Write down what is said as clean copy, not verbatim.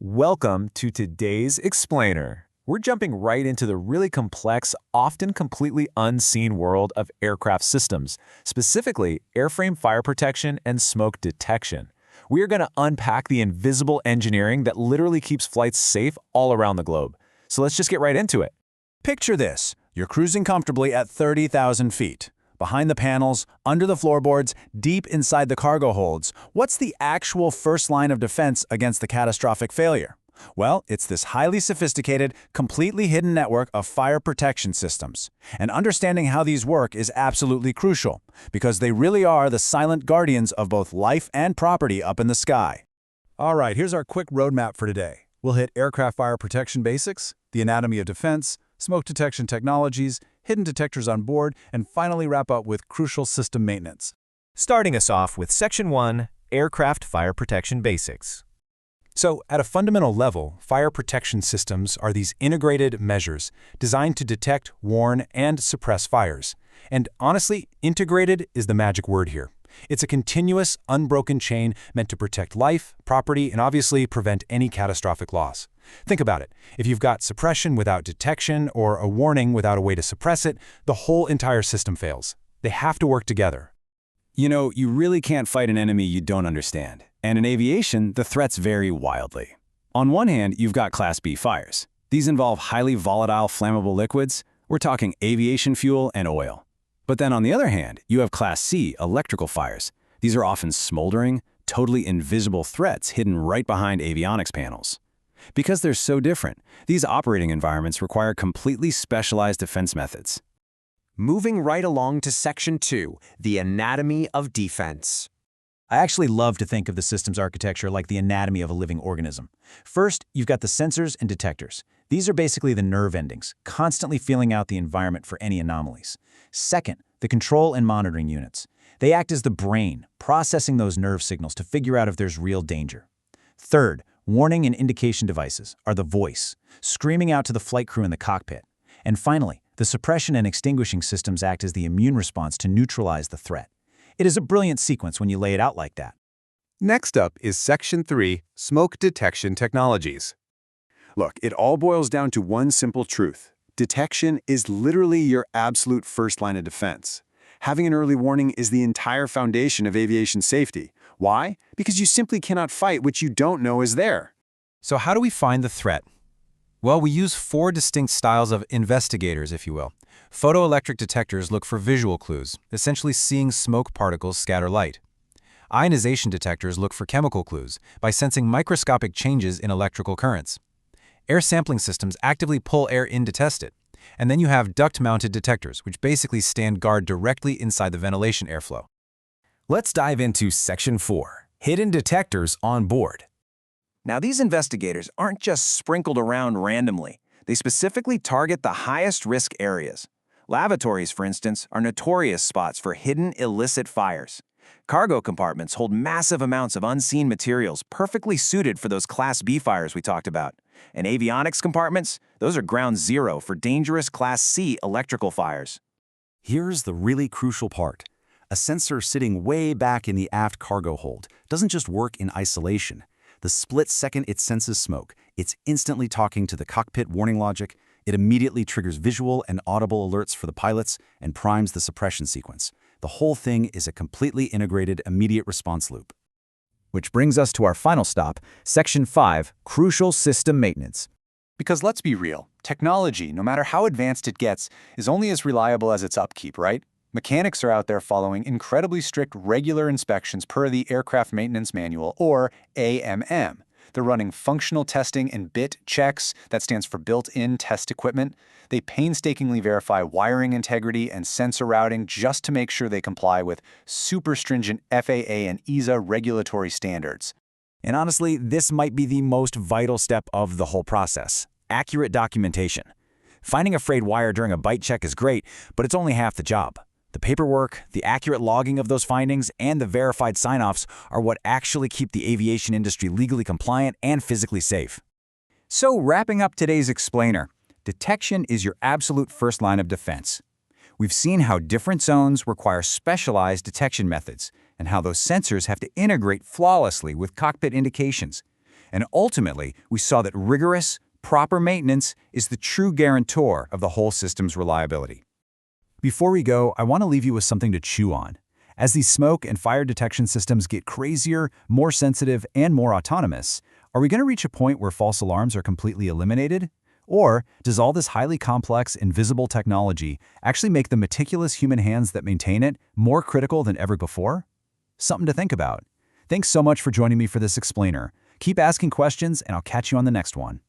Welcome to today's Explainer. We're jumping right into the really complex, often completely unseen world of aircraft systems, specifically airframe fire protection and smoke detection. We are going to unpack the invisible engineering that literally keeps flights safe all around the globe. So let's just get right into it. Picture this. You're cruising comfortably at 30,000 feet. Behind the panels, under the floorboards, deep inside the cargo holds, what's the actual first line of defense against the catastrophic failure? Well, it's this highly sophisticated, completely hidden network of fire protection systems. And understanding how these work is absolutely crucial, because they really are the silent guardians of both life and property up in the sky. All right, here's our quick roadmap for today. We'll hit aircraft fire protection basics, the anatomy of defense, smoke detection technologies, hidden detectors on board, and finally wrap up with crucial system maintenance. Starting us off with Section 1, Aircraft Fire Protection Basics. So, at a fundamental level, fire protection systems are these integrated measures designed to detect, warn, and suppress fires. And honestly, integrated is the magic word here. It's a continuous, unbroken chain meant to protect life, property, and obviously prevent any catastrophic loss. Think about it. If you've got suppression without detection or a warning without a way to suppress it, the whole entire system fails. They have to work together. You know, you really can't fight an enemy you don't understand. And in aviation, the threats vary wildly. On one hand, you've got Class B fires. These involve highly volatile, flammable liquids. We're talking aviation fuel and oil. But then on the other hand, you have Class C electrical fires. These are often smoldering, totally invisible threats hidden right behind avionics panels. Because they're so different, these operating environments require completely specialized defense methods. Moving right along to Section 2, the anatomy of defense. I actually love to think of the system's architecture like the anatomy of a living organism. First, you've got the sensors and detectors. These are basically the nerve endings, constantly feeling out the environment for any anomalies. Second, the control and monitoring units. They act as the brain, processing those nerve signals to figure out if there's real danger. Third, warning and indication devices are the voice, screaming out to the flight crew in the cockpit. And finally, the suppression and extinguishing systems act as the immune response to neutralize the threat. It is a brilliant sequence when you lay it out like that. Next up is Section 3, Smoke Detection Technologies. Look, it all boils down to one simple truth. Detection is literally your absolute first line of defense. Having an early warning is the entire foundation of aviation safety. Why? Because you simply cannot fight what you don't know is there. So how do we find the threat? Well, we use 4 distinct styles of investigators, if you will. Photoelectric detectors look for visual clues, essentially seeing smoke particles scatter light. Ionization detectors look for chemical clues by sensing microscopic changes in electrical currents. Air sampling systems actively pull air in to test it. And then you have duct-mounted detectors, which basically stand guard directly inside the ventilation airflow. Let's dive into Section 4, Hidden Detectors on Board. Now, these investigators aren't just sprinkled around randomly. They specifically target the highest risk areas. Lavatories, for instance, are notorious spots for hidden illicit fires. Cargo compartments hold massive amounts of unseen materials perfectly suited for those Class B fires we talked about. And avionics compartments, those are ground zero for dangerous Class C electrical fires. Here's the really crucial part. A sensor sitting way back in the aft cargo hold doesn't just work in isolation. The split second it senses smoke, it's instantly talking to the cockpit warning logic. It immediately triggers visual and audible alerts for the pilots and primes the suppression sequence. The whole thing is a completely integrated immediate response loop. Which brings us to our final stop, Section 5, Crucial System Maintenance. Because let's be real, technology, no matter how advanced it gets, is only as reliable as its upkeep, right? Mechanics are out there following incredibly strict regular inspections per the Aircraft Maintenance Manual, or AMM. They're running functional testing and BIT checks, that stands for built-in test equipment. They painstakingly verify wiring integrity and sensor routing just to make sure they comply with super stringent FAA and EASA regulatory standards. And honestly, this might be the most vital step of the whole process: accurate documentation. Finding a frayed wire during a bite check is great, but it's only half the job. The paperwork, the accurate logging of those findings, and the verified sign-offs are what actually keep the aviation industry legally compliant and physically safe. So, wrapping up today's explainer, detection is your absolute first line of defense. We've seen how different zones require specialized detection methods, and how those sensors have to integrate flawlessly with cockpit indications. And ultimately, we saw that rigorous, proper maintenance is the true guarantor of the whole system's reliability. Before we go, I want to leave you with something to chew on. As these smoke and fire detection systems get crazier, more sensitive, and more autonomous, are we going to reach a point where false alarms are completely eliminated? Or does all this highly complex, invisible technology actually make the meticulous human hands that maintain it more critical than ever before? Something to think about. Thanks so much for joining me for this explainer. Keep asking questions, and I'll catch you on the next one.